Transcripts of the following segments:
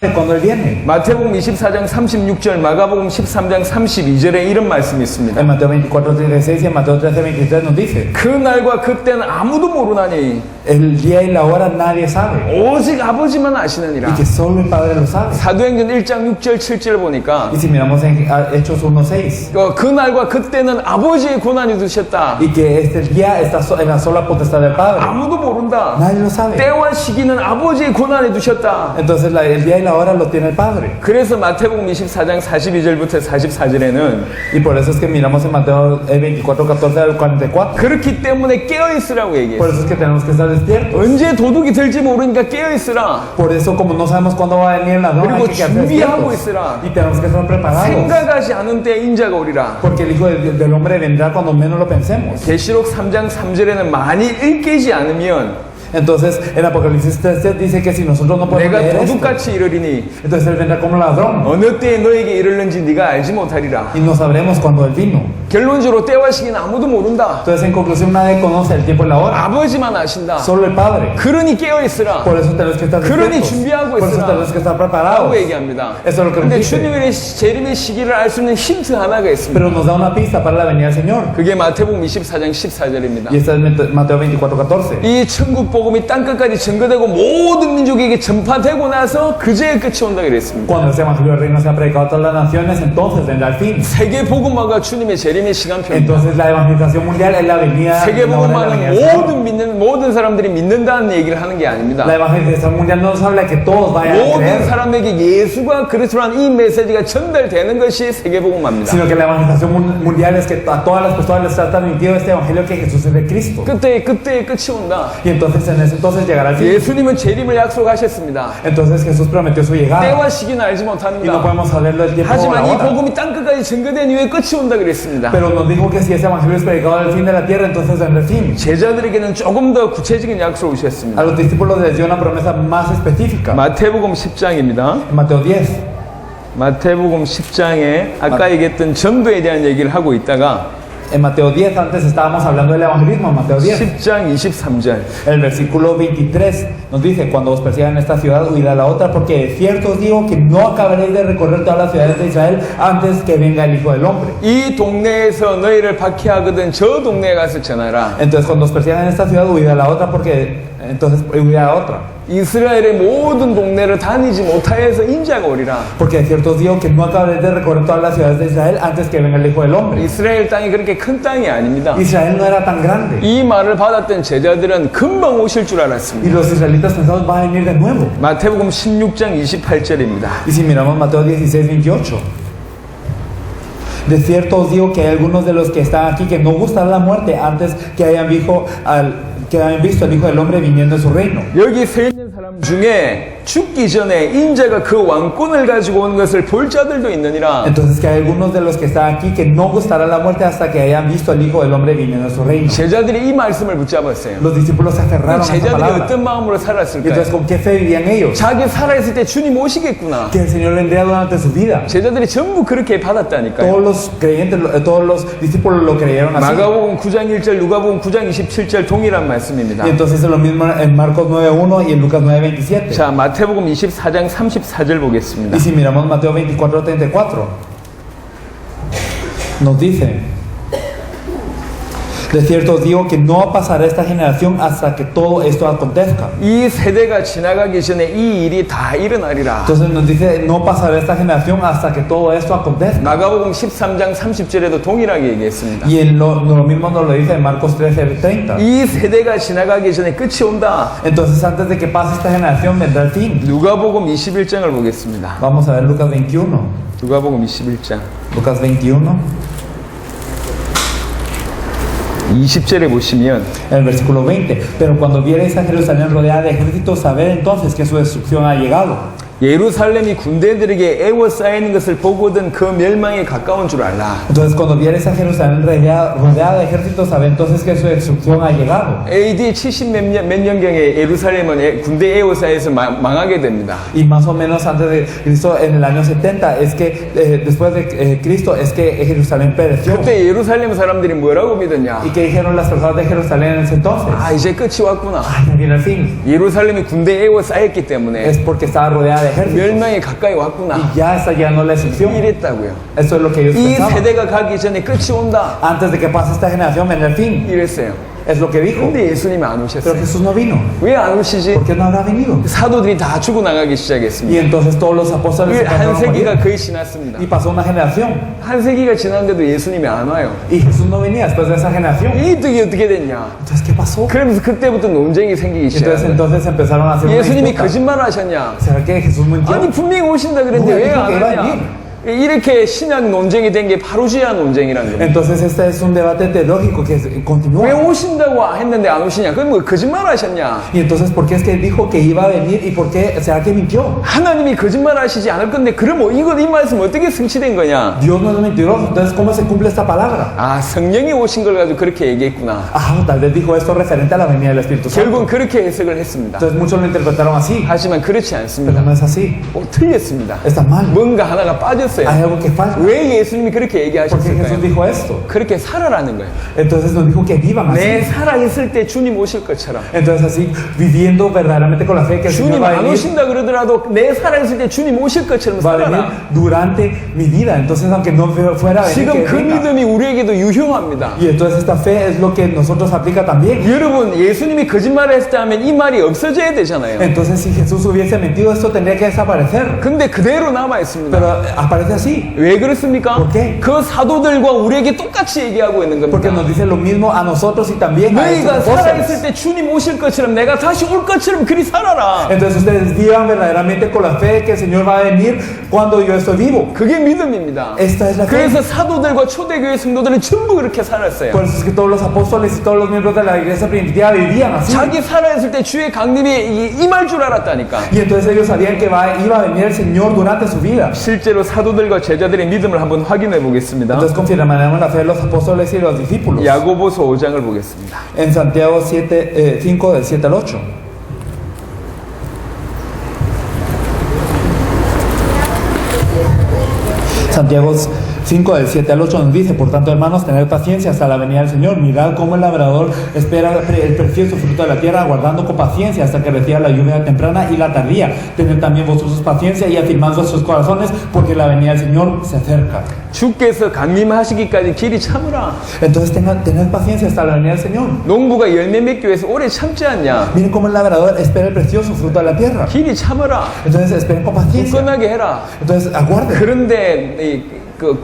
cuando Él viene. 마태복음 24장 36절, 마가복음 13장 32절에 이런 말씀이 있습니다. En Mateo 24:36 y en Mateo 13:23 nos dice: 그 날과 그때는 아무도 모르나니 el día y la hora nadie sabe, 오직 아버지만 아시느니라. y que solo el Padre lo sabe. 사도행전 1장 6절 7절 보니까 Y si miramos en Hechos 1:6, 그 날과 그때는 아버지의 고난이 두셨다. y que este día está en la sola potestad del Padre, 아무도 모른다. nadie lo sabe. 때와 시기는 아버지의 고난이 두셨다. Entonces el día y la hora lo tiene el Padre. 그래서 마태복음 24장 42절부터 44절에는 Y por eso es que miramos en Mateo 24:14 al 44. 그렇기 때문에 깨어있으라고 Por 얘기했어요. eso es que tenemos que estar despiertos. 언제 도둑이 들지 모르니까 깨어있으라. Por eso, como no sabemos cuándo va a venir el ladrón, hay 그리고 que quedarse 준비하고 despiertos. 있으라. Y tenemos que estar preparados. 생각하지 않은 때에 인자가 오리라. Porque el Hijo del Hombre vendrá cuando menos lo pensemos. 계시록 3장 3절에는 만일 읽히지 않으면 Entonces, en Apocalipsis 3 dice que si nosotros no podemos 내가 leer esto, 도둑같이 이르리니 entonces Él vendrá como ladrón. 어느 때에 너에게 이르는지 네가 알지 못하리라. Y no sabremos cuándo Él vino. 결론적으로 때와 시기는 아무도 모른다. Entonces, en conclusión, nadie conoce el tiempo y la hora. 아버지만 아신다. Solo el Padre. 그러니 깨어있으라. Por eso tenemos que estar 그러니 despiertos. 준비하고 Por eso 있으라. tenemos que estar 라고 preparados. 얘기합니다. Eso es lo que nos 근데 dice. 주님의 재림의 시기를 알 수 있는 힌트 하나가 있습니다. Pero nos da una pista para la venida del Señor. 그게 마태복음 24장 14절입니다. Y esta es Mateo 24:14. 이 천국 복음이 땅끝까지 증거되고 모든 민족에게 전파되고 나서 그제의 끝이 온다 그랬습니다. Cuando ese evangelio del reino sea predicado a todas las naciones, entonces vendrá el fin. 세계 복음화가 주님의 재림의 시간표입니다. Entonces la evangelización mundial es la venida, 세계 la hora de la venida 복음화는 del Señor. 모든 사람들이 믿는다는 얘기를 하는 게 아닙니다. La evangelización mundial no nos habla que todos vayan a 모든 creer, 사람에게 예수가 그리스도라는 이 메시지가 전달되는 것이 세계 복음화입니다. sino que la evangelización mundial es que a todas las personas les está transmitido este evangelio que Jesús es de Cristo. 그때의 끝이 온다. Y entonces en ese entonces llegará el fin. 예수님은 재림을 약속하셨습니다. Entonces Jesús prometió su llegada 때와 시기는 알지 y no 못합니다. podemos saberlo el tiempo o la 하지만 이 hora. 복음이 땅끝까지 증거된 이후에 끝이 온다 그랬습니다. Pero nos dijo que si ese evangelio es predicado al fin de la tierra, entonces vendrá el fin. 제자들에게는 조금 더 구체적인 약속을 A 주셨습니다. los discípulos les dio una promesa más específica. 마태복음 10장입니다. En Mateo 10. 마태복음 10장에 아까 얘기했던 전도에 대한 얘기를 하고 있다가 En Mateo 10, antes estábamos hablando del evangelismo, en Mateo 10. 10장 23절 El versículo 23 nos dice: cuando os persigan en esta ciudad, huid a la otra, porque de cierto os digo que no acabaréis de recorrer todas las ciudades de Israel antes que venga el Hijo del Hombre. 이 동네에서 너희를 박해하거든 저 동네에 가서 전하라. Entonces, cuando os persigan en esta ciudad, huid a la otra, porque entonces huid a la otra. 이스라엘의 모든 동네를 다니지 못하여서 인자가 오리라. Porque de cierto os digo que no acabaréis de recorrer todas las ciudades de Israel antes que venga el Hijo del Hombre. 이스라엘 땅이 그렇게 큰 땅이 아닙니다. Israel no era tan grande. 이 말을 받았던 제자들은 금방 오실 줄 Y 알았습니다. los israelitas pensaban: va a venir de nuevo. 마태복음 16장 28절입니다. Y si miramos Mateo 16:28, de cierto os digo que hay algunos de los que están aquí que no gustará la muerte antes que hayan visto al Hijo del Hombre viniendo en su reino. 여기 서 있는 사람 중에 죽기 전에 인자가 그 왕권을 가지고 온 것을 볼 자들도 있느니라. Entonces, que hay algunos de los que están aquí que no gustará la muerte hasta que hayan visto al Hijo del Hombre viniendo en su reino. 제자들이 이 말씀을 붙잡았어요. Los discípulos se aferraron a esta 제자들이 palabra. 어떤 마음으로 Y 살았을까요? entonces, ¿con qué fe vivían ellos? 자기 살아있을 때 주님 오시겠구나. Que el Señor vendría durante su vida. 제자들이 전부 그렇게 받았다니까요. Todos los creyentes, todos los discípulos lo creyeron así. 마가복음 9장 1절, 누가복음 9장 27절 동일한 말씀입니다. Y entonces es lo mismo en Marcos 9:1 y en Lucas 9:27. 자, 마태복음 24장 34절 보겠습니다. Y si miramos Mateo 24:34, nos dice: de cierto os digo que no pasará esta generación hasta que todo esto acontezca. 이 세대가 지나가기 전에 이 일이 다 일어나리라. Entonces nos dice: no pasará esta generación hasta que todo esto acontezca. 마가복음 13장 30절에도 동일하게 얘기했습니다. Y en lo mismo nos lo dice en Marcos 13:30. 이 세대가 지나가기 전에 끝이 온다. Entonces, antes de que pase esta generación, vendrá el fin. 누가복음 21장을 보겠습니다. Vamos a ver Lucas 21. 누가복음 21장 Lucas 21, 20절에 보시면 en el versículo 20. Pero cuando viereis a Jerusalén rodeada de ejércitos, sabed entonces que su destrucción ha llegado. 예루살렘이 군대들에게 에워싸이는 것을 보거든 그 멸망에 가까운 줄 알라. Entonces, cuando vieres a Jerusalén rodeada de ejércitos, sabe entonces que su destrucción ha llegado. AD 70 몇 년경에 예루살렘은 군대 에워싸여서 망하게 됩니다. Y más o menos antes de Cristo, en el año 70, es que después de Cristo, es que Jerusalén pereció. 그때 예루살렘 사람들이 뭐라고 믿었냐? ¿Y qué dijeron las personas de Jerusalén en ese entonces? 아, 이제 끝이 왔구나. Ay, ya viene el fin. 예루살렘이 군대 에워싸였기 때문에 Es porque estaba rodeada de de ejércitos. 멸망이 가까이 왔구나. Y ya está llegando la destrucción. 이랬다고요. Eso es lo que ellos 이 pensaban. 세대가 가기 전에 끝이 온다. Antes de que pase esta generación, viene el fin. 이랬어요. Es lo que dijo. 근데 예수님이 안 Pero 오셨어요. Jesús no vino. 왜 안 오시지? ¿Por qué no habrá venido? 사도들이 다 죽어나가기 Y 시작했습니다. entonces todos los apóstoles 한 empezaron a morir. 세기가 거의 지났습니다. Y pasó una generación. 한 세기가 지났는데도 예수님이 안 와요. Y Jesús no venía después de esa generación. 이득이 어떻게 됐냐? Entonces, ¿qué pasó? 그러면서 그때부터 논쟁이 생기기 시작해요. Entonces empezaron a hacer una 예수님이 disputa. 거짓말 하셨냐? ¿Será que Jesús mintió? 아니 분명히 오신다 그랬는데 왜 안 하냐? 이렇게 신학 논쟁이 된 게 파루지아 논쟁이라는 겁니다. Entonces este es un debate teológico que 왜 continúa. 오신다고 했는데 안 오시냐? 그건 뭐 거짓말 하셨냐? Y entonces, ¿por qué es que dijo que iba a venir y por qué será que mintió? 하나님이 거짓말 하시지 않을 건데 그럼 이 말씀 어떻게 성취된 거냐? Dios no es mentiroso, entonces ¿cómo se cumple esta palabra? 아 성령이 오신 걸 가지고 그렇게 얘기했구나. Ah, tal vez dijo esto referente a la venida del Espíritu Santo. 결국은 그렇게 해석을 했습니다. Entonces muchos lo interpretaron así, 하지만 그렇지 pero 않습니다. no es así. 틀렸습니다. Está mal. 뭔가 하나가 Hay 빠졌어요. algo que falta. 왜 예수님이 그렇게 ¿Por qué Jesús 얘기하셨을까요? dijo esto? 그렇게 살아라는 거예요. Entonces nos dijo que vivan 내 así. 살아있을 때 주님 오실 것처럼. Entonces así, viviendo verdaderamente con la fe que el Señor 주님 va a 안 venir. 오신다 그러더라도 내 살아있을 때 주님 오실 것처럼 Va a venir 살아라. durante mi vida. Entonces, aunque no fuera a venir, 지금 que 그 venga. 믿음이 우리에게도 유효합니다. Y entonces esta fe es lo que nosotros aplica también. 여러분 예수님이 거짓말을 했다면 이 말이 없어져야 되잖아요. Entonces, si Jesús hubiese mentido, esto tendría que desaparecer. 근데 그대로 남아 있습니다. Pero aparece así. 왜 그렇습니까? ¿Por qué? 그 사도들과 우리에게 똑같이 얘기하고 있는 Porque 겁니다. nos dice lo mismo a nosotros y también a 너희가 estos 살아있을 apóstoles. 때 주님 오실 것처럼 내가 다시 올 것처럼 그리 살아라. Entonces ustedes vivan verdaderamente con la fe que el Señor va a venir cuando yo estoy vivo. 그게 믿음입니다. Esta es la fe. 그래서 사도들과 초대교회 성도들은 전부 그렇게 살았어요. Por eso es que todos los apóstoles y todos los miembros de la iglesia primitiva vivían así. 자기 살아있을 때 주의 강림이 임할 줄 알았다니까. Y entonces ellos sabían que iba a venir el Señor durante su vida. 실제로 사도들과 제자들의 믿음을 한번 확인해 보겠습니다. Entonces confirmaremos la fe de los apóstoles y los discípulos. 야고보서 5장을 보겠습니다. En Santiago 5 del 7 al 8. Santiago 5 del 7 al 8 nos dice: por tanto, hermanos, tened paciencia hasta la venida del Señor. Mirad cómo el labrador espera el precioso fruto de la tierra, aguardando con paciencia hasta que reciba la lluvia temprana y la tardía. Tened también vosotros paciencia y afirmad vuestros corazones, porque la venida del Señor se acerca. 주께서 강림하시기까지 길이 참으라. Entonces tened paciencia hasta la venida del Señor. 농부가 열매 맺기 위해서 오래 참지 않냐? Miren cómo el labrador espera el precioso fruto de la tierra. 길이 참으라. Entonces esperen con paciencia. 굳건하게 해라. Entonces aguarden. 그런데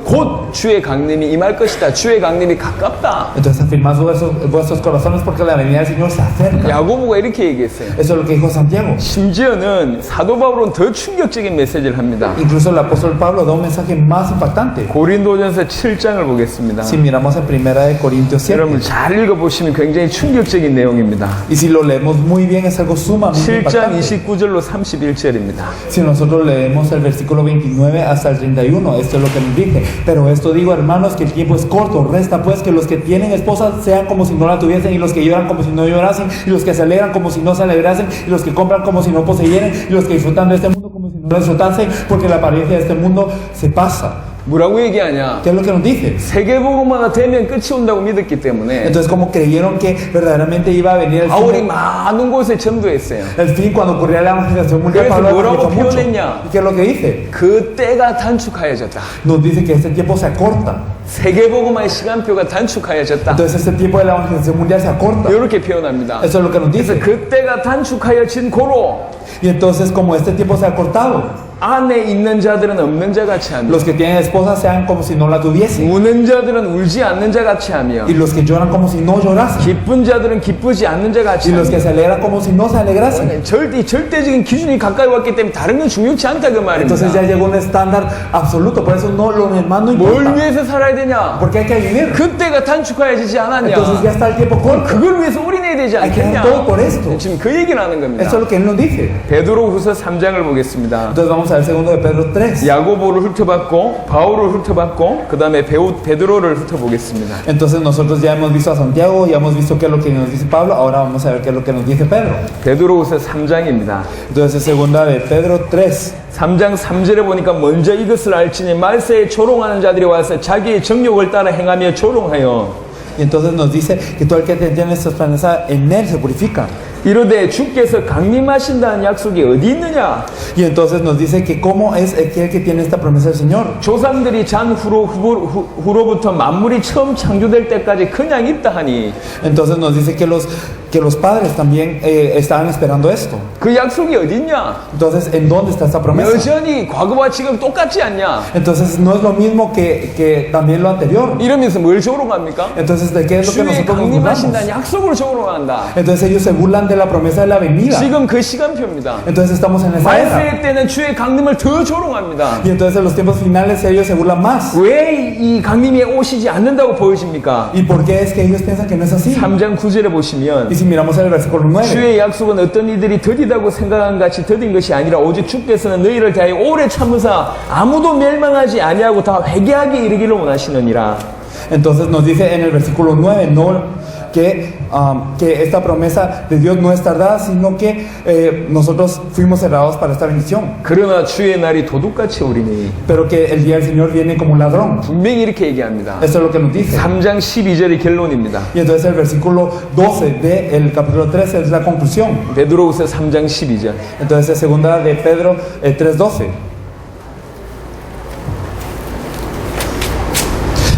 곧 주의 강림이 임할 것이다. 주의 강림이 가깝다. Entonces afirmad vuestros corazones porque la venida del Señor se acerca. 야고보가 이렇게 얘기했어요. Eso es lo que dijo Santiago. 심지어는 사도 바울은 더 충격적인 메시지를 합니다. Incluso el apóstol Pablo da un mensaje más impactante. 고린도전서 7장을 보겠습니다. Si miramos en Primera de Corintios 7, 여러분 잘 읽어보시면 굉장히 충격적인 내용입니다. y si lo leemos muy bien, es algo sumamente 7장 impactante. 29절로 31절입니다. Si nosotros leemos el versículo 29 hasta el 31, esto es lo que nos dice: pero esto digo, hermanos, que el tiempo es corto. Resta pues que los que tienen esposas sean como si no la tuviesen, y los que lloran como si no llorasen, y los que se alegran como si no se alegrasen, y los que compran como si no poseyeran, y los que disfrutan de este mundo como si no lo disfrutasen, porque la apariencia de este mundo se pasa. 뭐라고 얘기하냐? ¿Qué es lo que nos dice? 세계복음화가 되면 끝이 온다고 믿었기 때문에 Entonces, como creyeron que verdaderamente iba a venir el 바울이 fin, 많은 곳에 전도했어요. el fin cuando ocurría la evangelización mundial, 그래서 Pablo 뭐라고 evangelizó mucho. 표현했냐? ¿Y qué es lo que dice? 그 때가 단축하여졌다. Nos dice que este tiempo se acorta. 세계복음화의 시간표가 단축하여졌다. Entonces, este tiempo de la evangelización mundial se acorta. 이렇게 표현합니다. Eso es lo que nos 그래서 dice. 그 때가 단축하여진 고로 Y entonces, como este tiempo se ha acortado, 안에 있는 자들은 없는 자 같이 하며 los que tienen esposa sean como si no la tuviesen, 우는 자들은 울지 않는 자 같이 하며 y los que lloran como si no llorasen, 기쁜 자들은 기쁘지 않는 자 같이 y los que 하며 se alegran como si no se alegrasen. 절대적인 기준이 가까이 왔기 때문에 다른 건 중요치 않다 그 Entonces ya 말입니다. llegó un estándar absoluto, por eso no, lo demás no 뭘 importa. 위해서 살아야 되냐? Porque hay que vivir. 그때가 단축하여지지 않았냐? Entonces ya está el tiempo corto. 그걸 위해서 올인해야 되지 Hay que 않겠냐? dar todo por esto. 지금 그 얘기를 하는 겁니다. Eso es lo que él nos dice. 베드로후서 3장을 보겠습니다. Entonces vamos a ver segundo de Pedro 3. 야고보를 훑어봤고 바울을 훑어봤고 그 다음에 베드로를 훑어보겠습니다. Entonces nosotros ya hemos visto a Santiago, ya hemos visto qué es lo que nos dice Pablo, ahora vamos a ver qué es lo que nos dice Pedro. 베드로후서 3장입니다. Entonces segunda de Pedro 3. 3장 3절에 보니까 먼저 이것을 알지니 말세에 조롱하는 자들이 와서 자기의 정욕을 따라 행하며 조롱하여 Y entonces nos dice que todo el que tiene esta esperanza en él se purifica. 이르되 주께서 강림하신다는 약속이 어디 있느냐? Y entonces nos dice que cómo es aquel que tiene esta promesa del Señor. 조상들이 후로부터 만물이 처음 창조될 때까지 그냥 있다 하니 Entonces nos dice que los padres también estaban esperando esto. 그 약속이 어디 있냐? Entonces, ¿en dónde está esta promesa? 여전히 과거와 지금 똑같지 않냐? Entonces, no es lo mismo que también lo anterior. 이러면서 뭘 조롱합니까? Entonces, ¿de qué es lo que 주의 nosotros nos 강림하신다는 burlamos? 약속을 조롱한다. Entonces, ellos se burlan de la promesa de la venida. 지금 그 시간표입니다. Entonces, estamos en esa era. 말세 때는 주의 강림을 더 조롱합니다. Y entonces, en los tiempos finales, ellos se burlan más. 왜 이 강림이 오시지 않는다고 보여집니까? ¿Y por qué es que ellos piensan que no es así? 3장 9절에 보시면 Y si miramos el versículo 9, 주의 약속은 어떤 이들이 더디다고 생각한 같이 더딘 것이 아니라 오직 주께서는 너희를 대하여 오래 참으사 아무도 멸망하지 아니하고 다 회개하게 이르기를 원하시느니라. entonces nos dice en el versículo 9, no que esta promesa de Dios no es tardada, sino que nosotros fuimos cerrados para esta bendición. 그러나 주의 날이 도둑같이 오리니 Pero que el día del Señor viene como un ladrón. 분명히 이렇게 얘기합니다. Eso es lo que nos dice. 3장 12절이 결론입니다. Y entonces el versículo 12 del capítulo 13 es la conclusión. 베드로후서 3장 12절. Entonces es segunda de Pedro 3:12.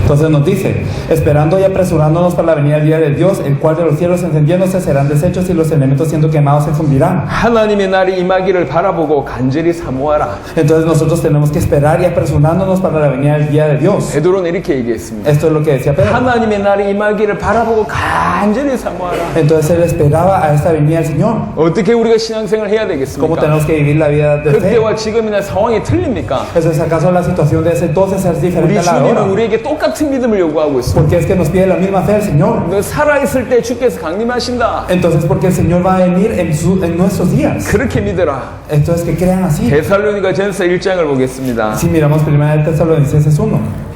Entonces nos dice, esperando y apresurándonos para la venida del día de Dios, el cual de los cielos encendiéndose serán deshechos y los elementos siendo quemados se fundirán. 하나님의 날이 임하기를 바라보고 간절히 사모하라. Entonces nosotros tenemos que esperar y apresurándonos para la venida del día de Dios. 베드로는 이렇게 얘기했습니다. Esto es lo que decía Pedro. 하나님의 날이 임하기를 바라보고 간절히 사모하라. Entonces él esperaba a esta venida del Señor. 어떻게 우리가 신앙생활을 해야 ¿Cómo 되겠습니까? tenemos que vivir la vida de fe? 그때와 지금이나 상황이 틀립니까? ¿Es acaso la situación de ese entonces es 우리 diferente a la de 주님은 ahora? 우리에게 똑같은 믿음을 요구하고 있습니다. Porque es que nos pide la misma fe el Señor. 너 살아있을 때 주께서 강림하신다. Entonces porque el Señor va a venir en nuestros días. 그렇게 믿어라. Entonces que crean así. 데살로니가 전서 1장을 보겠습니다. Si miramos 1 Tesalonicenses 1.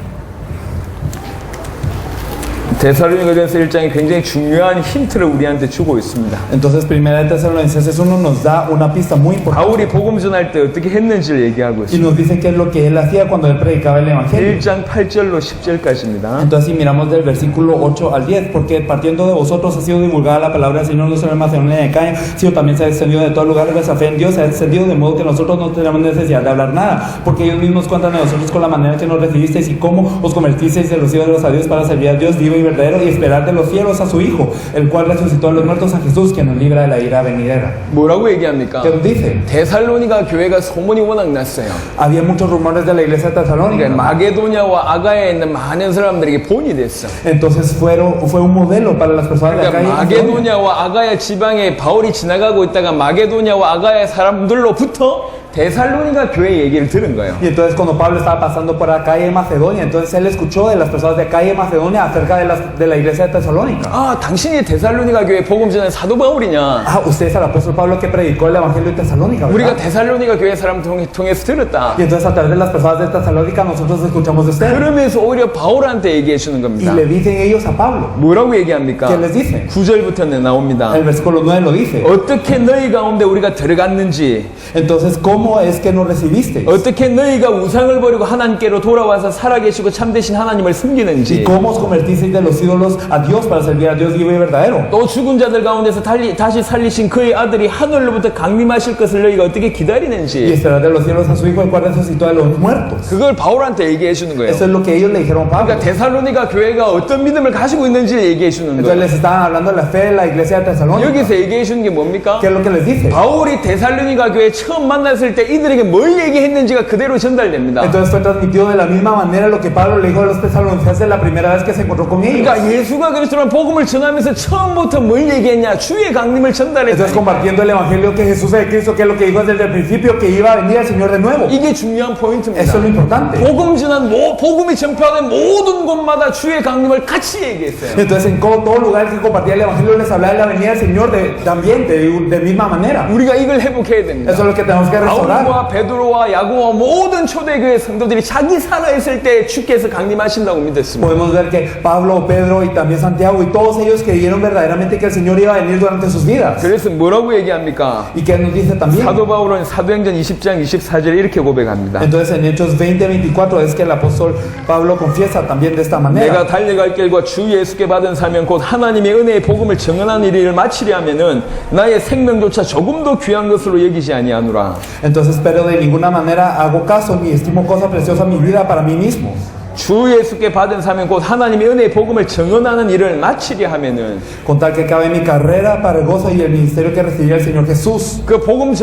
데살로니가 전서 1장이 굉장히 중요한 힌트를 우리한테 주고 있습니다. Entonces 1 Tesalonicenses 1 nos da una pista muy importante. 바울이 복음 전할 때 어떻게 했는지를 얘기하고 Y 있습니다. nos dice qué es lo que él hacía cuando él predicaba el Evangelio. 1장 8절로 10절까지입니다. Entonces si miramos del versículo 8 al 10, porque partiendo de vosotros ha sido divulgada la palabra del Señor no solo en Macedonia y en Acaya, sino también se ha extendido de todo lugar vuestra fe en Dios, se ha extendido de modo que nosotros no tenemos necesidad de hablar nada, porque ellos mismos cuentan de nosotros con la manera que nos recibisteis y cómo os convertisteis de los ídolos a Dios para servir a Dios vivo y verdadero y esperar de los cielos a su Hijo, el cual resucitó a los muertos, a Jesús, que nos libra de la ira venidera. 뭐라고 얘기합니까? ¿Qué nos dice? 데살로니가 교회가 소문이 워낙 났어요. Había muchos rumores de la iglesia de 그러니까 Tesalónica. 마게도냐와 아가야에 있는 많은 사람들에게 본이 됐어. Entonces fue un modelo para las personas de acá. 그러니까 y en Macedonia. 마게도냐와 아가야 지방에 바울이 지나가고 있다가 마게도냐와 아가야 사람들로부터 데살로니가 교회 얘기를 들은 거예요. Y entonces cuando Pablo estaba pasando por acá y en Macedonia, entonces él escuchó de las personas de acá y en Macedonia acerca de la iglesia de Tesalónica. 아, 당신이 데살로니가 교회 복음 전한 사도 바울이냐? Ah, usted es el apóstol Pablo que predicó el evangelio de Tesalónica, 우리가 ¿verdad? 데살로니가 교회 사람 통해서 들었다. Y entonces a través de las personas de Tesalónica nosotros escuchamos de usted. 그러면서 오히려 바울한테 얘기해 주는 Y 겁니다. le dicen ellos a Pablo. 뭐라고 얘기합니까? ¿Qué les dice? 9절부터는 나옵니다. El versículo 9 lo dice. 어떻게 너희 가운데 우리가 들어갔는지, Entonces, ¿cómo es que nos recibisteis? 어떻게 너희가 우상을 버리고 하나님께로 돌아와서 살아계시고 참되신 하나님을 ¿Y 숨기는지, cómo os convertisteis de los ídolos a Dios para servir a Dios vivo y verdadero? 또 죽은 자들 가운데서 다시 살리신 그의 아들이 하늘로부터 강림하실 것을 너희가 어떻게 Y 기다리는지, esperar de los cielos a su Hijo, el cual resucitó de los muertos. 그걸 바울한테 얘기해 주는 거예요. Eso es lo que ellos le dijeron a Pablo. 그러니까 데살로니가 교회가 어떤 믿음을 가지고 있는지를 얘기해 주는 Entonces 거예요. les estaban hablando de la fe de la iglesia de Tesalónica. 여기서 얘기해 주는 게 뭡니까? ¿Qué es lo que les dice? 바울이 데살로니가 교회 처음 만났을 때 이들에게 뭘 얘기했는지가 그대로 전달됩니다. Entonces fue transmitido de la misma manera lo que Pablo le dijo a los tesalonicenses la primera vez que se encontró con ellos. 그러니까 예수가 그리스도란 복음을 전하면서 처음부터 뭘 얘기했냐? 주의 강림을 Entonces 전달했다. compartiendo el evangelio que Jesús es Cristo, que es lo que dijo desde el principio, que iba a venir el Señor de nuevo. 이게 중요한 포인트입니다. Eso es lo importante. 복음 전한 복음이 전파된 모든 곳마다 주의 강림을 같이 얘기했어요. Entonces en todo lugar que compartía el evangelio les hablaba de la venida del Señor también de misma manera. 우리가 이걸 회복해야 됩니다. Eso es lo que tenemos que 바울이 orar. 바울과 베드로와 야고보와 모든 초대교회 성도들이 자기 살아있을 때 주께서 강림하신다고 믿었습니다. Podemos ver que Pablo, Pedro y también Santiago y todos ellos creyeron verdaderamente que el Señor iba a venir durante sus vidas. 그래서 뭐라고 얘기합니까? ¿Y qué nos dice también? 사도 바울은 사도행전 20장 24절에 이렇게 고백합니다. Entonces en Hechos 20:24 es que el apóstol Pablo confiesa también de esta manera. 내가 달려갈 길과 주 예수께 받은 사명 곧 하나님의 은혜의 복음을 증언하는 일을 마치려 하면은 나의 생명조차 조금도 귀한 것으로 여기지 아니하노라. Entonces, pero de ninguna manera hago caso ni estimo cosa preciosa mi vida para mí mismo. 주 예수께 받은 사명 곧 하나님의 은혜의 복음을 증언하는 일을 마치려 하면은 Con tal que acabe mi carrera para el gozo y el ministerio que recibirá el Señor Jesús. 그 복음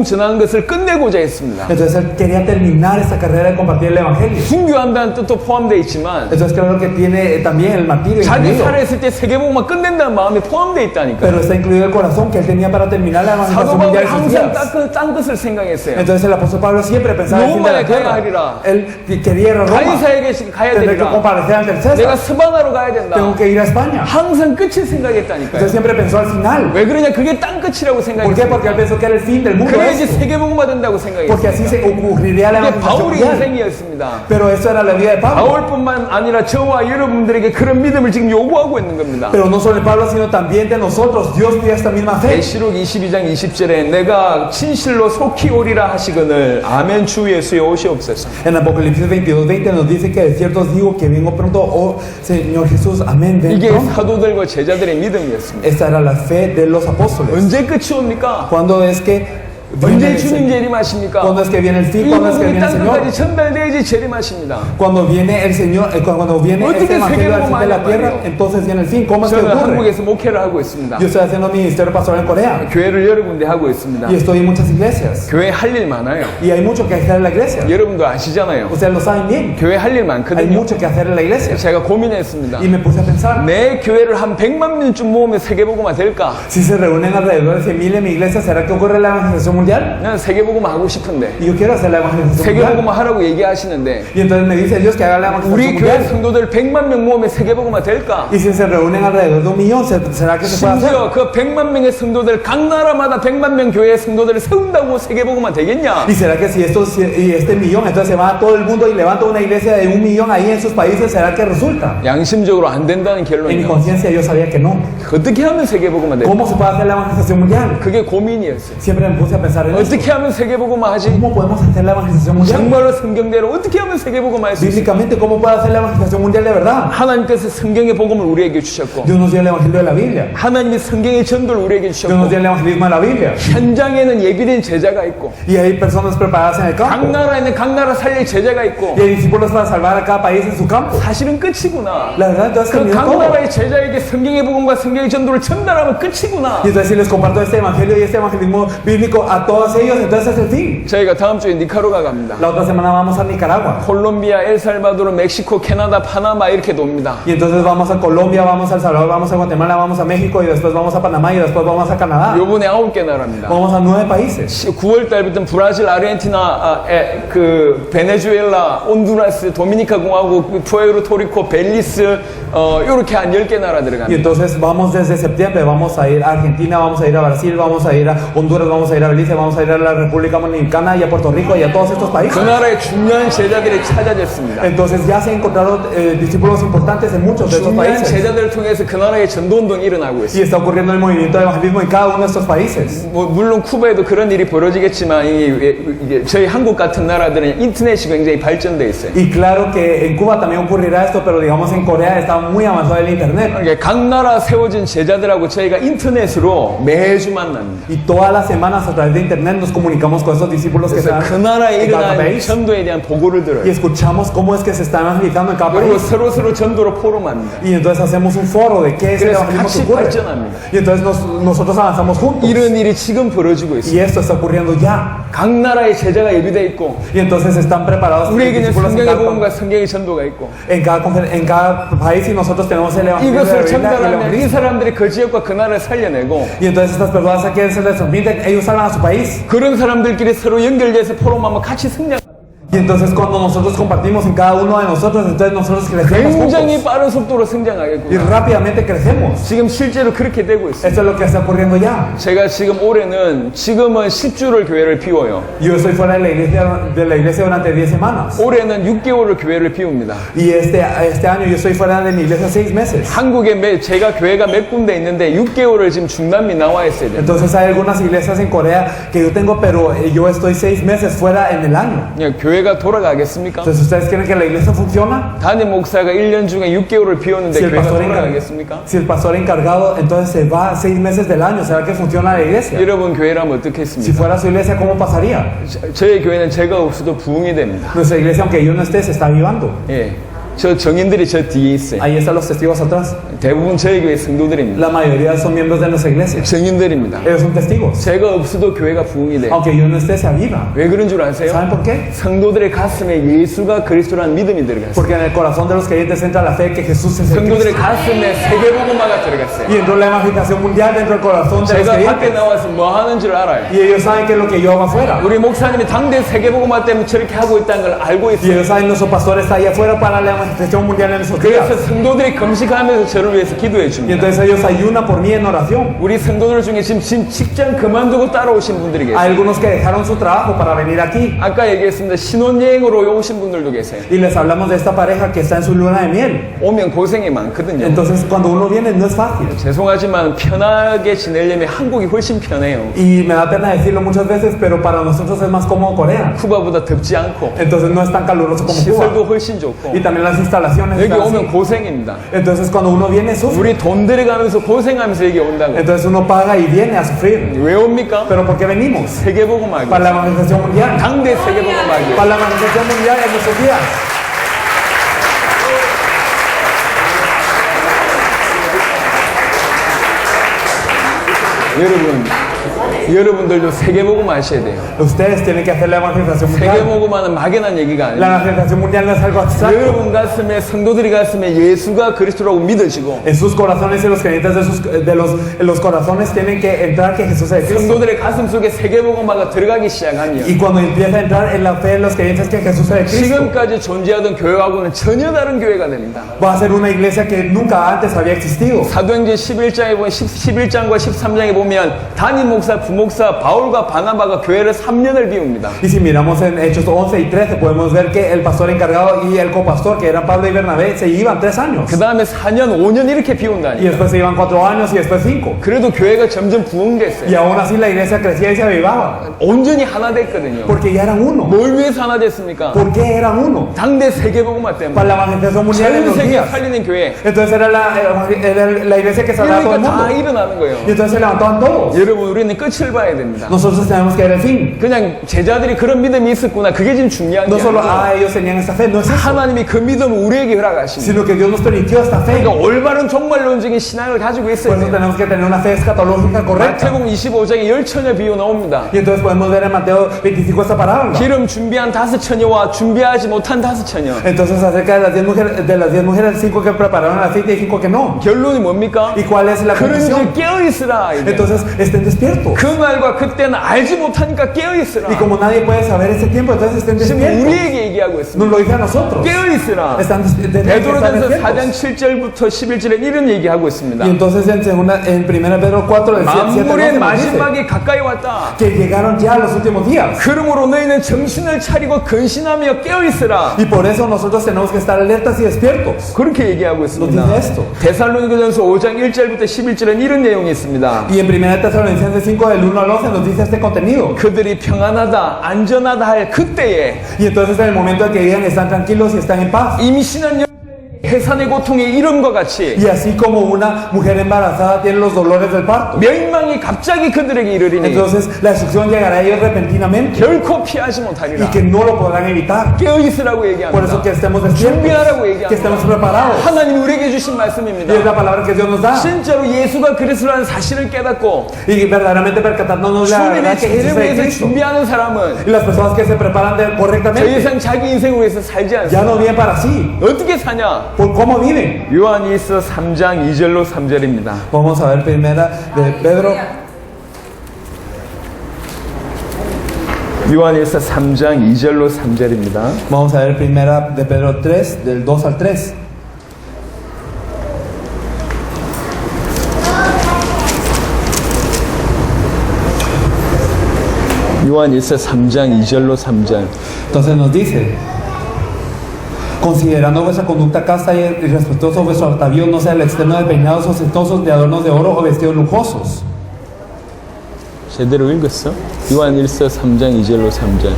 전하는 것을 끝내고자 했습니다. Entonces él quería terminar esta carrera de compartir el Evangelio. 순교한다는 뜻도 포함되어 있지만 Entonces claro que tiene también el martirio 자기 incluido. 살아있을 때 세계복음만 끝낸다는 마음이 포함되어 있다니까요. Pero está incluido el corazón que él tenía para terminar la 사도 evangelización 바울이 mundial de sus 항상 días. 딴 것을 생각했어요. Entonces el apóstol Pablo siempre pensaba en el fin de la 로마에 가야 tierra. 하리라. Él quería ir a Roma. 가이사에게 가야 Tendré que 되리라. comparecer ante el 내가 César. 스바나로 가야 된다. Tengo que ir a España. 항상 끝을 생각했다니까요. Entonces siempre pensó al final. 왜 그러냐? 그게 딴 끝이라고 ¿Por qué? 생각했어요. Porque él pensó que era el fin del mundo. 그래야지 esto. 세계복음화 된다고 Porque así 생각했어요. se ocurriría la 그게 evangelización 바울의 mundial. 인생이었습니다. Pero eso era la vida de Pablo. 바울뿐만 아니라 저와 여러분들에게 그런 믿음을 지금 요구하고 있는 겁니다. Pero no solo de Pablo, sino también de nosotros. Dios pide esta misma fe. 계시록 22장 20절에 내가 진실로 속히 오리라 하시거늘 아멘 주 예수의 오시옵소서. En Apocalipsis 22:20 nos dice que de cierto os digo que vengo pronto, oh Señor Jesús, amén, ven 이게 pronto. 사도들과 제자들의 믿음이었습니다. Esta era la fe de los apóstoles. 언제 끝이 옵니까? ¿Cuándo es que viene 언제 el 주님 Señor? 재림하십니까? ¿Cuándo es que viene el 이 fin? ¿Cuándo es que 복음이 viene el 땅 Señor? 끝까지 전달돼야지 재림하십니다. Cuando viene el Señor, cuando viene 어떻게 este evangelio al fin de la 세계복음을 tierra, 하냐 entonces viene el fin. ¿Cómo es que 저는 ocurre? 한국에서 목회를 하고 있습니다. Yo estoy haciendo ministerio pastoral en Corea 교회를 여러 군데 하고 있습니다. y estoy en muchas iglesias 교회 할 일 많아요. y hay mucho que hacer en la iglesia. 여러분도 아시잖아요. Ustedes lo saben bien. 교회 할 일 Hay 많거든요. mucho que hacer en la iglesia. 제가 고민했습니다. Y me puse a pensar, 내 교회를 한 100만 명쯤 모으면 세계복음화 될까? si se reúnen alrededor de 100,000 en mi iglesia, ¿será que ocurre la evangelización mundial? 난 세계복음화 하고 싶은데 Y yo quiero hacer la evangelización mundial. 세계복음화 하라고 얘기하시는데 Y entonces me dice Dios que haga la evangelización 우리 교회 mundial. 성도들 100만 명 모으면 세계복음화 될까? Y si se reúnen alrededor de 1,000,000, ¿será que se puede hacer? 심지어 그 100만 명의 성도들 각 나라마다 100만 명 교회 성도들을 세운다고 세계복음화 되겠냐? ¿Y será que si este millón, entonces se va a todo el mundo y levanta una iglesia de 1,000,000 ahí en sus países, ¿será que resulta? 양심적으로 안 된다는 En mi 결론이요. conciencia yo sabía que no. 어떻게 하면 세계복음화 될까? ¿Cómo se puede hacer la evangelización mundial? 그게 고민이었어요. Siempre me puse a pensar en eso. 어떻게 하면 세계복음화 하지? ¿Cómo podemos hacer la evangelización mundial? 정말로 성경대로 어떻게 하면 세계복음화 할 수 있을까? Bíblicamente, ¿cómo puede hacer la evangelización mundial de verdad? 하나님께서 성경의 복음을 우리에게 주셨고 Dios nos dio el evangelio de la Biblia. 하나님이 성경의 전도를 우리에게 Dios nos 주셨고 dio el evangelismo de la Biblia. 현장에는 예비된 제자가 있고 Y hay personas preparadas en el 각 campo. 나라에는 각 나라 살릴 제자가 있고 Y hay discípulos para salvar a cada país en su campo. 사실은 끝이구나. La verdad, entonces 그 terminó 각 todo. 나라의 제자에게 성경의 복음과 성경의 전도를 전달하면 끝이구나. Y entonces si les comparto este evangelio y este evangelismo bíblico a todos ellos, entonces es el fin. 저희가 다음 주에 니카로가 갑니다. La otra semana vamos a Nicaragua. 콜롬비아, 엘살바도르, 멕시코, 캐나다, 파나마 이렇게 돕니다. Y entonces vamos a Colombia, vamos a El Salvador, vamos a Guatemala, vamos a México y después vamos a Panamá y después vamos a Canadá. 요번에 9개 나라입니다. Vamos a 9 países. 9월 달부터 브라질, 아르헨티나, 그 베네수엘라, 온두라스, 도미니카 공화국, 푸에르토리코, 벨리스 이렇게 한 10개 나라 Y 들어갑니다. entonces vamos desde septiembre, vamos a ir a Argentina, vamos a ir a Brasil, vamos a ir a Honduras, vamos a ir a Belice, vamos a ir a la República Dominicana y a Puerto Rico y a todos estos 그 países. 나라에 중요한 제자들이 찾아졌습니다. Entonces ya se encontraron discípulos importantes en muchos de estos 중요한 países. 제자들을 통해서 그 나라의 전도운동이 일어나고 Y 있습니다. está ocurriendo el movimiento de evangelismo en cada uno de estos países. 뭐 물론 쿠바에도 그런 일이 벌어지겠지만 이게 저희 한국 같은 나라들은 인터넷이 굉장히 발전돼 있어요. Y claro que en Cuba también ocurrirá esto, pero digamos en Corea está muy avanzado el internet. 그러니까 각 나라 세워진 제자들하고 저희가 인터넷으로 매주 만납니다. Y todas las semanas a través de internet nos comunicamos con esos discípulos que 그래서 están 그 나라에 en cada 일어난 país 전도에 대한 보고를 y 들어요. escuchamos cómo es que se está evangelizando en cada 그리고 país. 서로 전도로 포럼합니다. Y entonces hacemos un foro de qué es el 그래서 evangelismo que 같이 ocurre. 발전합니다. Y entonces nosotros avanzamos juntos. 이런 일이 지금 벌어지고 있어요. Y esto está ocurriendo ya. 각 나라의 제자가 예비되어 있고 Y entonces están preparados los 우리에게는 discípulos en 성경의 cada, 복음과 성경의 전도가 있고 en cada país y nosotros tenemos el evangelio de la 이것을 Biblia y el 전달하면 이 evangelismo. 사람들이 그 지역과 그 나라를 살려내고 Y entonces estas personas aquí se les transmiten, ellos salgan a su país. 그런 사람들끼리 서로 연결돼서 포럼하면 같이 성장. Y entonces cuando nosotros compartimos en cada uno de nosotros, entonces nosotros crecemos 굉장히 juntos. 빠른 속도로 Y 성장하겠구나. rápidamente crecemos. 지금 실제로 그렇게 되고 있어요. Esto es lo que está ocurriendo ya. 제가 지금은 10주를 교회를 비워요. Yo estoy fuera de la iglesia durante 10 semanas. 올해는 6개월을 교회를 비웁니다. Y este año yo estoy fuera de mi iglesia 6 meses. 한국에 제가 교회가 몇 군데 있는데 6개월을 지금 중남미 나와 있어야 돼요. Entonces hay algunas iglesias en Corea que yo tengo, pero yo estoy 6 meses fuera en el año. 그냥 교회가 돌아가겠습니까? Entonces, ¿ustedes creen que la iglesia funciona? 담임 목사가 1년 중에 6개월을 비웠는데 Si el, 교회가 pastor 돌아가겠습니까? si el pastor encargado entonces se va 6 meses del año, ¿será que funciona la iglesia? 여러분 교회라면 Si 어떻겠습니까? fuera su iglesia, ¿cómo pasaría? 저희 교회는 제가 없어도 부흥이 됩니다. Nuestra iglesia, aunque yo no esté, se está avivando. 예, 저 정인들이 저 뒤에 있어요. Ahí están los testigos atrás. 대부분 저희 교회 성도들입니다. La mayoría son miembros de nuestra iglesia. 정인들입니다. Ellos son testigos. 제가 없어도 교회가 부흥이 돼요. Aunque yo no esté, se aviva. 왜 그런 줄 아세요? ¿Saben por qué? 성도들의 가슴에 예수가 그리스도라는 믿음이 들어갔어요. Porque en el corazón de los creyentes entra la fe que Jesús es el 성도들의 Cristo. 가슴에 세계복음화가 들어갔어요. Y entró la evangelización mundial dentro del corazón de los 제가 밖에 creyentes. 나와서 뭐 하는 줄 알아요. Y ellos saben que es lo que yo hago afuera. 우리 목사님이 당대 세계복음화 때문에 저렇게 하고 있다는 걸 알고 Y 있어요. ellos saben, nuestro pastor está ahí afuera para la evangelización mundial en esos días. 그래서 성도들이 금식하면서 저를 위해서 기도해 Y 줍니다. entonces ellos ayunan por mí en oración. 우리 성도들 중에 지금 직장 그만두고 따라오신 분들이 Hay 계세요. algunos que dejaron su trabajo para venir aquí. 아까 얘기했습니다. 신혼여행으로 오신 분들도 계세요. Y les hablamos de esta pareja que está en su luna de miel. 오면 고생이 많거든요. Entonces cuando uno viene no es fácil. 죄송하지만 편하게 지내려면 한국이 훨씬 편해요. Y me da pena decirlo muchas veces, pero para nosotros es más cómodo Corea. 쿠바보다 덥지 않고 Entonces no es tan caluroso como 시설도 Cuba. 훨씬 좋고 Y también las instalaciones 여기 están 오면 así. 고생입니다. Entonces cuando uno viene sufre. 우리 돈 들여가면서 고생하면서 여기 온다고. Entonces uno paga y viene a sufrir. 왜 옵니까? Pero ¿por qué venimos? 세계복음하기. Para la evangelización mundial. 당대 세계복음하기. Para la evangelización mundial en nuestros días. 여러분들도 세계복음 하셔야 돼요. Ustedes tienen que hacer la evangelización mundial. 세계복음하는 막연한 얘기가 La 아니에요. evangelización mundial no es algo abstracto. 여러분 가슴에 성도들이 가슴에 예수가 그리스도라고 믿어지고 En sus corazones y los creyentes de los corazones tienen que entrar que Jesús es Cristo. 성도들의 가슴 속에 세계복음화가 들어가기 시작하면 Y cuando empieza a entrar en la fe de los creyentes que Jesús es Cristo, 지금까지 존재하던 교회하고는 전혀 다른 교회가 됩니다. va a ser una iglesia que nunca antes había existido. 사도행전 11장에 보면 11장과 13장에 보면 담임 목사, 부목사 바울과 바나바가 교회를 3년을 비웁니다. Y si miramos en Hechos 11 y 13, podemos ver que el pastor encargado y el copastor, que eran Pablo y Bernabé, se iban 3 años. 그 다음에 4년, 5년 이렇게 Y 비운다니. después se iban 4 años y después 5. 그래도 교회가 점점 Y 부흥됐어요. aún así la iglesia crecía y se avivaba. 온전히 하나 됐거든요. Porque ya eran uno. 뭘 위해서 하나 됐습니까? ¿Por qué eran uno? 당대 세계복음화 Para la 때문에. evangelización mundial en 전 los 세계 días. 살리는 교회. Entonces era la iglesia que salvaba a todo el 그러니까 다 mundo. 일어나는 거예요. Y entonces se levantaban todos. 여러분 우리는 끝을 봐야 됩니다. Nosotros tenemos que ver el fin. 그냥 제자들이 그런 믿음이 있었구나. 그게 지금 중요한 게 No solo, 아니고 ellos tenían esta fe, no es eso. 하나님이 그 믿음을 우리에게 허락하십니다. Sino que Dios nos permitió esta fe. 그러니까 올바른 종말론적인 신앙을 가지고 Por 있어야 eso 돼요. tenemos que tener una fe escatológica correcta. 마태복음 25장에 10처녀 비유 나옵니다. Y entonces podemos ver en Mateo 25 esta parábola. 기름 준비한 5처녀와 준비하지 못한 5처녀. Entonces acerca de las 10 mujeres, 5 que prepararon el aceite y 5 que no. 결론이 뭡니까? ¿Y cuál es la 그런지 conclusión? 깨어있으라. 이게. Entonces estén despiertos. 그 날과 그때는 알지 못하니까 깨어있으라. Y como nadie puede saber ese tiempo, entonces estén 지금 despiertos. 우리에게 얘기하고 Nos 있습니다. lo dice a nosotros. 깨어있으라. Están 베드로전서 4장 despiertos. 7절부터 11절에 이런 얘기하고 있습니다. Y entonces en 1 Pedro 4, del 7 al 12 만물의 nos dice 마지막이 가까이 왔다. que llegaron ya los últimos días. 그러므로 너희는 정신을 차리고 근신하며 깨어있으라. Y por eso nosotros tenemos que estar alertas y despiertos. 그렇게 얘기하고 Nos 있습니다. dice esto. 데살로니가전서 5장 1절부터 11절은 이런 내용이 있습니다. Y en 1 Tesalonicenses 5 del 1 al 11 nos dice este contenido. 그들이 평안하다, 안전하다 할 그때에 Y entonces en el momento en que digan están tranquilos y están en paz. 임신한 여자의 해산의 고통의 이름과 같이 Y así como una mujer embarazada tiene los dolores del parto. 멸망이 갑자기 그들에게 이르리니 Entonces la destrucción llegará a ellos repentinamente. 결코 피하지 Y 못하리라. que no lo podrán evitar. 깨어있으라고 Por eso que 얘기합니다. estemos 준비하라고 despiertos. Que estemos 얘기합니다. preparados. 하나님이 우리에게 주신 Y es 말씀입니다. la palabra que Dios nos da. 진짜로 예수가 그리스도라는 사실을 깨닫고 Y verdaderamente percatándonos de la verdad 주님의 que Jesús 죄를 es 위해서 Cristo. 준비하는 사람은 Y las personas que se preparan 더 correctamente 이상 자기 인생을 위해서 살지 ya no 않습니다. viven para sí. 어떻게 사냐? ¿Por cómo viven? 요한일서 3장 2절로 3절입니다. Vamos a ver primera de Pedro. 요한일서 3장 2절로 3절입니다. Vamos a ver primera de Pedro 3, del 2 al 3. 요한일서 3장 2절로 3절. Entonces nos dice, considerando vuestra conducta casta y respetuoso vuestro atavío no sea el externo de peinados ostentosos, de adornos de oro o vestidos lujosos. 제대로 읽었어? 요한일서 3장 2절로 3절.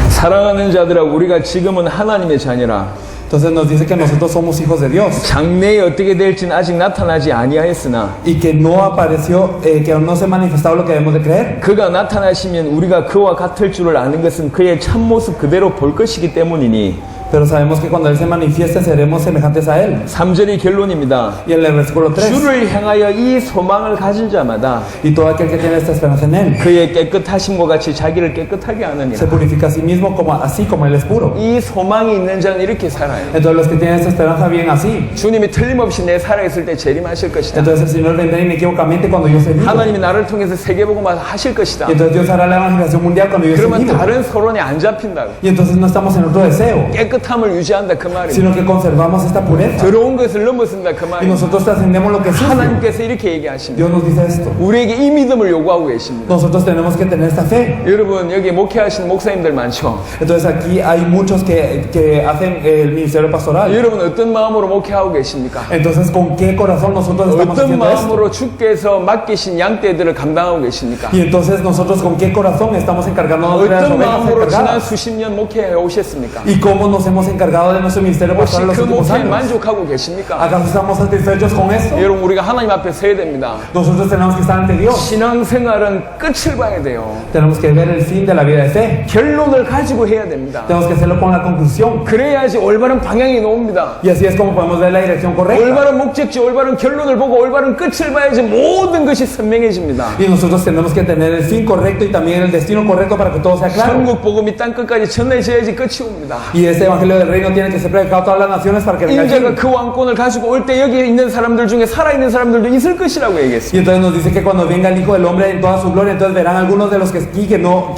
사랑하는 자들아, 우리가 지금은 하나님의 자녀라. Entonces nos dice que nosotros somos hijos de Dios 장래에 어떻게 될지는 아직 나타나지 아니하였으나 y que no apareció, que aún no se ha manifestado lo que debemos de creer. 그가 나타나시면 우리가 그와 같을 줄을 아는 것은 그의 참모습 그대로 볼 것이기 때문이니. Pero sabemos que cuando Él se manifieste seremos semejantes a Él. 3절이 결론입니다. Y en el versículo 3, 주를 향하여 이 소망을 가진 자마다 y todo aquel que tiene esta esperanza en Él 그의 깨끗하심과 같이 자기를 깨끗하게 하느니라. se purifica a sí mismo así como Él es puro. 이 소망이 있는 자는 이렇게 살아요. Entonces los que tienen esta esperanza viven así. 주님이 틀림없이 내 살아있을 때 재림하실 것이다. Entonces el Señor vendrá inequívocamente cuando yo esté vivo. 하나님이 나를 통해서 세계복음화 하실 것이다. Y entonces Dios hará la evangelización mundial cuando yo esté 그러면 vivo. 다른 서론이 안 잡힌다고. Y entonces no estamos en otro deseo, 깨끗함을 유지한다 그 말이에요. sino que conservamos esta pureza. 들어온 것을 넘어선다 그 Y 말이에요. nosotros trascendemos lo que es sucio. 하나님께서 이렇게 얘기하십니다. Dios nos dice esto. 우리에게 이 믿음을 요구하고 계십니다. Nosotros tenemos que tener esta fe. 여러분 여기 목회하시는 목사님들 많죠? Entonces aquí hay muchos que hacen el ministerio pastoral. 여러분 어떤 마음으로 목회하고 계십니까? Entonces, ¿con qué corazón nosotros estamos 어떤 haciendo esto? 마음으로 주께서 맡기신 양떼들을 감당하고 계십니까? Y entonces nosotros con qué corazón estamos encargándonos de las 어떤 ovejas 마음으로 지난 encargadas. 수십 년 목회해 오셨습니까? Y cómo nos hemos encargado de nuestro ministerio 혹시 pastoral en los 그 últimos 목회에 años. 만족하고 계십니까? ¿Acaso estamos satisfechos con esto? 여러분 우리가 하나님 앞에 서야 됩니다. Nosotros tenemos que estar ante Dios. 신앙생활은 끝을 봐야 돼요. Tenemos que ver el fin de la vida de fe. 결론을 가지고 해야 됩니다. Tenemos que hacerlo con la conclusión. 그래야지 올바른 방향이 나옵니다. Y así es como podemos ver la dirección correcta. 올바른 목적지, 올바른 결론을 보고 올바른 끝을 봐야지 모든 것이 선명해집니다. Y nosotros tenemos que tener el fin correcto y también el destino correcto para que todo sea claro. 천국 복음이 땅 끝까지 전해져야지 끝이 옵니다. Y este evangelio del reino tiene que ser predicado a todas las naciones para que venga el 인자가 fin. 그 왕권을 가지고 올 때 여기 있는 사람들 중에 살아있는 사람들도 있을 것이라고 얘기했어요. Y entonces nos dice que cuando venga el Hijo del Hombre en toda su gloria, entonces verán algunos de los que aquí que no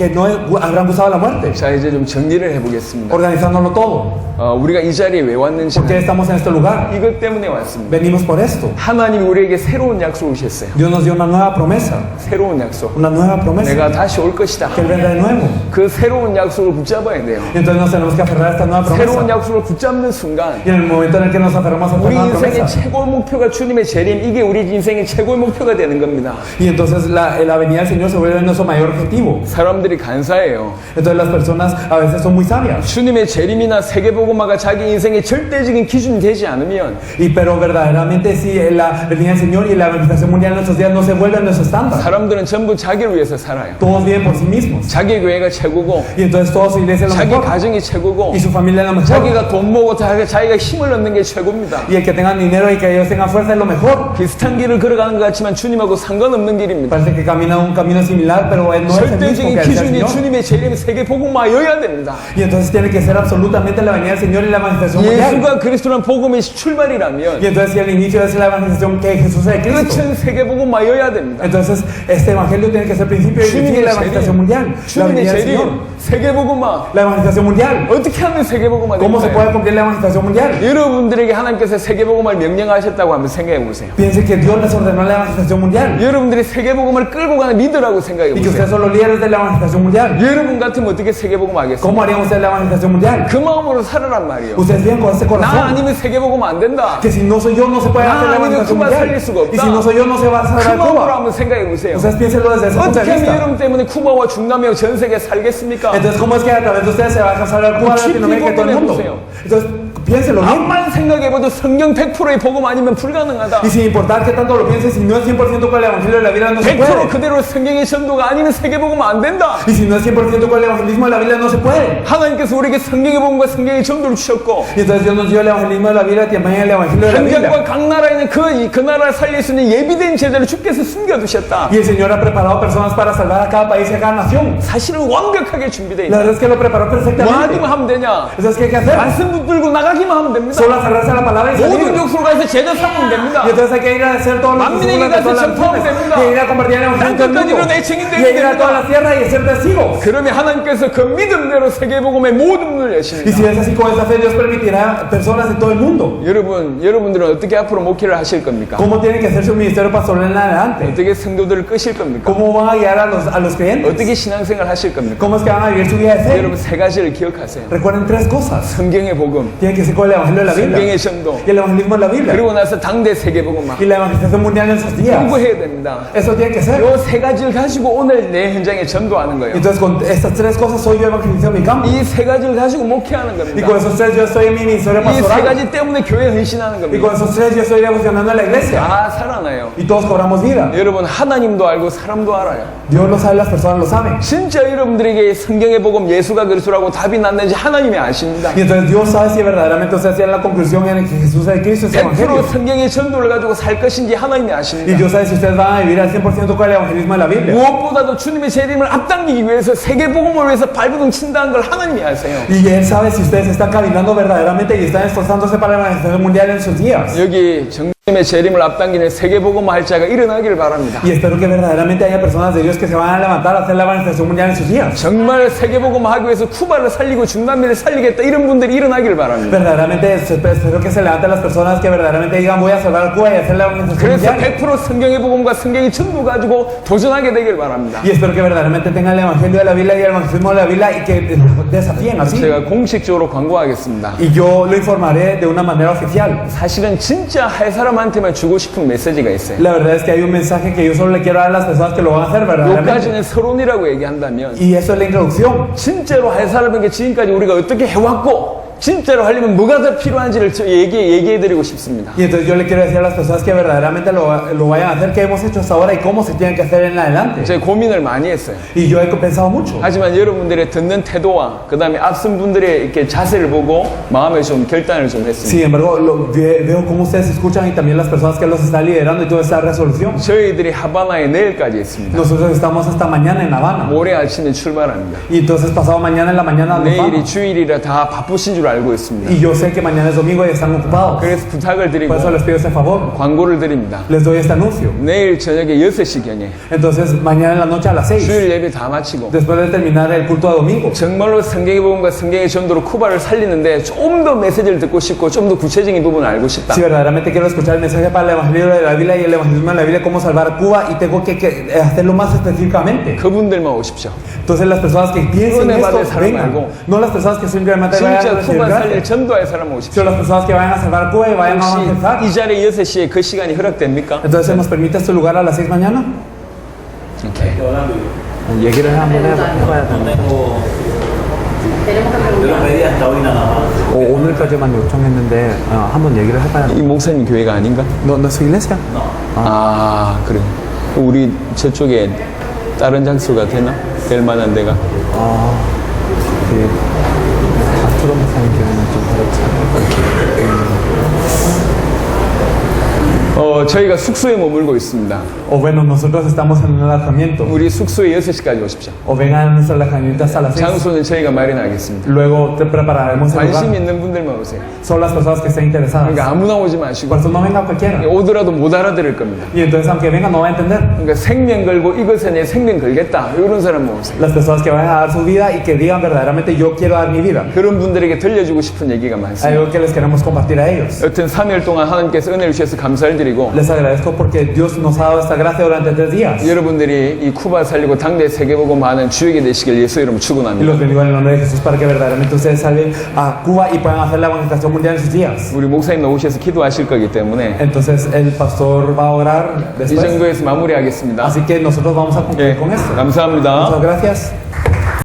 habrán gustado la muerte. 자 이제 좀 정리를 해보겠습니다. Organizándolo todo. 우리가 이 자리에 왜 ¿Por qué 왔는지는 estamos en este lugar? 이것 때문에 왔습니다. Venimos por esto. 하나님이 우리에게 새로운 약속을 주셨어요. Dios nos dio una nueva promesa. 새로운 약속. Una nueva promesa. 내가 다시 올 것이다. Que Él vendrá de nuevo. 그 새로운 약속을 붙잡아야 돼요. Y entonces nos tenemos que aferrar a esta nueva 새로운 promesa. 약속을 붙잡는 순간 Y en el momento en el que nos aferramos a esta 우리 nueva 인생의 promesa. 최고 목표가 주님의 재림, 이게 우리 인생의 최고의 목표가 되는 겁니다. Y entonces la venida del Señor se vuelve nuestro mayor objetivo. 사람들이 간사해요. Entonces las personas a veces son muy sabias. 주님의 재림이나 세계복음화가 자기 인생의 절대적인 기준이 되지 않으면 Pero verdaderamente si la venida del Señor y la manifestación mundial en nuestros días no se vuelven nuestro estándar. 사람들은 전부 자기를 위해서 살아요. Todos viven por sí mismos. 자기 교회가 최고고 Y entonces toda su iglesia es lo 자기 mejor. 가정이 최고고 Y su familia es lo mejor. 자기가 돈 모으고 자기가 힘을 얻는 게 최고입니다. Y el que tengan dinero y que ellos tengan fuerza es lo mejor. 비슷한 길을 걸어가는 것 같지만 주님하고 상관없는 길입니다. Parece que camina un camino similar, pero no es el mismo 절대적인 que el del 기준이 Señor. 주님의 재림 세계복음화여야 됩니다. Y entonces tiene que ser absolutamente la venida del Señor y la manifestación mundial. 예수가 그리스도란 복음의 출발이라면 Y entonces si el inicio es la evangelización que Jesús es de Cristo. 끝은 세계복음화여야 됩니다. Entonces este evangelio tiene que ser principio y fin de la evangelización mundial. La 주님의 venida del Señor. 재림 세계복음화 La evangelización mundial. 어떻게 하면 세계복음화 ¿Cómo se puede 될까요? cumplir la evangelización mundial? 여러분들에게 하나님께서 세계복음화를 명령하셨다고 한번 생각해 보세요. Piense que Dios les ordenó la evangelización mundial. 여러분들이 세계복음화를 끌고 가는 리더라고 생각해 Y que 보세요. ustedes son los líderes de la evangelización mundial. 여러분 같으면 어떻게 세계복음화 하겠어요? ¿Cómo harían ustedes la evangelización mundial? 그 마음으로 살아란 말이에요. Ustedes viven con ese 나 corazón. 아니면 세계복음화 안 된다. Que si no soy yo no se puede hacer la 아니면 evangelización 쿠바 mundial. 살릴 수가 없다. Y si no soy yo no se va a 그 salvar 마음으로 Cuba. 한번 생각해 보세요. Ustedes piénsenlo desde ese punto de 어떻게 하면 vista. 여러분 때문에 쿠바와 중남미와 전 세계 살겠습니까? Entonces, ¿cómo es que a través de ustedes se va a salvar Cuba, Latinoamérica y todo el mundo? Entonces, piénselo bien. 암만 생각해봐도 성경 100%의 복음 아니면 불가능하다. Y sin importar que tanto lo pienses, si no es 100% con el evangelio de la Biblia, no se 100% puede. 그대로 성경의 전도가 아니면 세계복음 안 된다. Y si no es 100% con el evangelismo de la Biblia, no se puede. 하나님께서 우리에게 성경의 복음과 성경의 전도를 주셨고 Y entonces Dios nos dio el evangelismo de la Biblia, también el evangelio de la Biblia. 현장과 각 나라에는 그 나라를 살릴 수 있는 예비된 제자를 주께서 숨겨두셨다. Y el Señor ha preparado personas para salvar a cada país y a cada nación. 사실은 완벽하게 준비되어 La 있다. verdad es que lo preparó 뭐 perfectamente. 하기만 하면 되냐? Entonces, ¿qué hay que hacer? 말씀 붙들고 나가기만 하면 됩니다. Solo aferrarse a la palabra y 모든 salir. 족속으로 가서 제자 삼으면 됩니다. Y entonces hay que ir a hacer todos los 만민에게 discípulos de todas 가서 las 전파하면 naciones. 됩니다. Y ir a compartir el evangelio en todo el 땅끝까지로 mundo. 내 증인 Y 되면 ir a toda la 됩니다. tierra y ser testigos. 그러면 하나님께서 그 믿음대로 세계복음의 모든 문을 Y si 여십니다. es así con esa fe, Dios permitirá personas de todo el mundo. 여러분들은 어떻게 앞으로 목회를 하실 겁니까? ¿Cómo tiene que hacer su ministerio pastoral en adelante? 어떻게 성도들을 끄실 겁니까? ¿Cómo van a guiar a los creyentes? 어떻게 신앙생활 하실 겁니까? ¿Cómo es que van a vivir su vida de fe? 여러분 세 가지를 기억하세요. Recuerden tres cosas. 성경의 복음, Tienen que ser con el evangelio de la Biblia. 성경의 전도, Y el evangelismo de la Biblia. 그리고 나서 당대 세계복음만 Y la evangelización mundial en esos días. 공부해야 됩니다. Eso tiene que ser. 이 세 가지를 가지고 오늘 내 현장에 전도하는 거예요. Entonces, con estas tres cosas soy yo evangelizando mi campo. 이 세 가지를 가지고 목회하는 Y 겁니다. con esos tres yo estoy en mi ministerio 이 세 pastoral. 가지 때문에 교회 헌신하는 Y 겁니다. con esos tres yo estoy devocionando a la iglesia. 다 살아나요. Y todos cobramos vida. 여러분 하나님도 알고 사람도 알아요. Dios lo sabe, las personas lo saben. 진짜 여러분들에게 성경의 복음 예수가 그리스도라고 답이 났는지 하나님이 아십니다. Y entonces Dios sabe si verdaderamente ustedes tienen la conclusión en que Jesús es Cristo, es 100% evangelio. 성경의 전도를 가지고 살 것인지 하나님이 Y 아십니다. Dios sabe si ustedes van a vivir al 100% con el evangelismo de la Biblia. 무엇보다도 주님의 재림을 앞당기기 위해서 세계복음을 위해서 발버둥 친다는 걸 하나님이 아세요. Y Él sabe si ustedes están caminando verdaderamente y están esforzándose para la evangelización mundial en sus días. 여기 주님의 재림을 앞당기는 세계복음 할 자가 일어나기를 바랍니다. Y espero que verdaderamente haya personas de Dios que se van a levantar a hacer la evangelización mundial en sus días. 정말 세계복음 하기 위해서 쿠바를 살리고 중남미를 살리겠다 이런 분들이 일어나기를 바랍니다. Verdaderamente espero que se levanten las personas que verdaderamente digan voy a salvar Cuba y hacer la evangelización 그래서 mundial. 100% 성경의 복음과 성경의 전도 가지고 도전하게 되길 바랍니다. Y espero que verdaderamente tengan el evangelio de la Biblia y el evangelismo de la Biblia y que desafíen así. 제가 공식적으로 광고하겠습니다. Y yo lo informaré de una manera oficial. 사실은 진짜 할 사람한테만 주고 싶은 메시지가 있어요. La verdad es que hay un mensaje que yo solo le quiero dar a las personas que lo van a hacer verdaderamente. 여기까지는 서론이라고 얘기한다면 Y eso es la introducción. 진짜로 할 사람에게 지금까지 우리가 어떻게 해왔고 진짜로 하려면 뭐가 더 필요한지를 얘기해드리고 싶습니다. Y entonces yo le quiero decir a las personas que verdaderamente lo vayan a hacer, que hemos hecho hasta ahora y cómo se tienen que hacer en adelante. 제가 고민을 많이 했어요. Y yo he pensado mucho. 하지만 여러분들의 듣는 태도와 그 다음에 앞선 분들의 이렇게 자세를 보고 마음에 좀 결단을 좀 했습니다. Sin embargo, veo cómo ustedes escuchan y también las personas que los están liderando y toda esta resolución. 저희들이 하바나에 내일까지 있습니다. Nosotros estamos hasta mañana en Habana. 모레 아침에 출발합니다. Y entonces pasado mañana en la mañana nos 내일이 vamos. 주일이라 다 바쁘신 줄 알고 있습니다. Y yo sé que mañana es domingo y están ocupados. 그래서 부탁을 드리고 Por eso les pido este favor. 광고를 드립니다. Les doy este anuncio. 내일 저녁에 6시경에 Entonces, mañana en la noche a las 6, 주일 예배 다 마치고 después de terminar el culto de domingo, 정말로 성경의 복음과 성경의 전도로 쿠바를 살리는데 좀 더 메시지를 듣고 싶고 좀 더 구체적인 부분을 알고 싶다. si verdaderamente quiero escuchar el mensaje para el evangelio de la Biblia y el evangelismo de la Biblia, cómo salvar a Cuba, y tengo que hacerlo más específicamente. 그분들만 오십시오. Entonces, las personas que piensen 그분에 esto, 받을 사람 vengan. 말고. No las personas que simplemente vayan 진짜 a recibir 쿠바 살릴 gracias, 전도할 사람 오십시오. sino las personas que vayan a salvar a Cuba y vayan a 혹시 evangelizar. 이 자리에 6시에 그 시간이 허락됩니까? Entonces, ¿se nos permite este lugar a las 6 mañana? 오케이. 얘기를 한번 해봐야 되는데. Yo lo pedí hasta hoy nada más. 오늘까지만 요청했는데 한번 얘기를 해봐야 돼. 이 목사님 교회가 아닌가? No es su iglesia? 아 그래. 우리 저쪽에 다른 장소가 되나? 될 만한 데가? 그 아스트로 목사님 교회는 좀 그렇지. 저희가 숙소에 머물고 있습니다. O bueno, nosotros estamos en un alojamiento. 우리 숙소에 6시까지 오십시오. O vengan a nuestro alojamiento hasta las 6. 장소는 저희가 마련하겠습니다. Luego te prepararemos el 관심 lugar. 있는 분들만 오세요. Son las personas que estén interesadas. 그러니까 아무나 오지 마시고 Por eso no venga cualquiera. 오더라도 못 알아들을 겁니다. Y entonces, aunque venga, no va a entender. 그러니까 생명 걸고 이것에 내 생명 걸겠다 이런 사람만 오세요. Las personas que vayan a dar su vida y que digan verdaderamente, yo quiero dar mi vida. 그런 분들에게 들려주고 싶은 얘기가 Hay 많습니다. algo que les queremos compartir a ellos. 여튼 3일 동안 하나님께서 은혜를 주셔서 감사를 드리고 Les agradezco porque Dios nos ha dado esta gracia durante 3 días. 여러분들이 이 쿠바 살리고 당대 세계보고 많은 주역이 되시길 예수 이름으로 Y 축원합니다. los bendigo en el nombre de Jesús para que verdaderamente ustedes salven a Cuba y puedan hacer la evangelización mundial en sus días. 우리 목사님 나오셔서 기도하실 거기 때문에 Entonces el pastor va a orar 이 después. 정도에서 마무리하겠습니다. Así que nosotros vamos a concluir 예, con esto. 감사합니다. Muchas gracias.